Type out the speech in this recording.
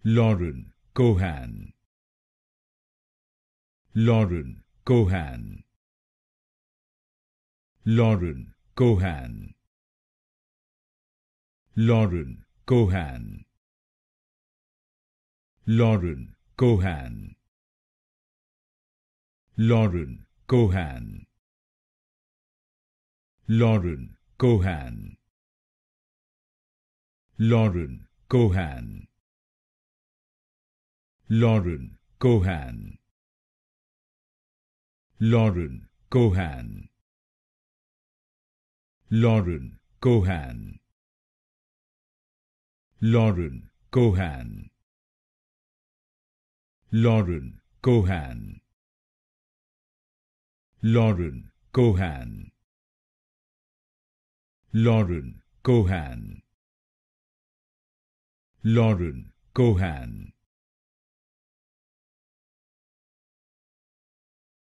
Lauren Cohan, Lauren Cohan, Lauren Cohan, Lauren Cohan, Lauren Cohan, Lauren Cohan, Lauren Cohan, Lauren Cohan, Lauren Cohan, Lauren Cohan, Lauren Cohan, Lauren Cohan, Lauren Cohan, Lauren Cohan, Lauren Cohan, Lauren Cohan,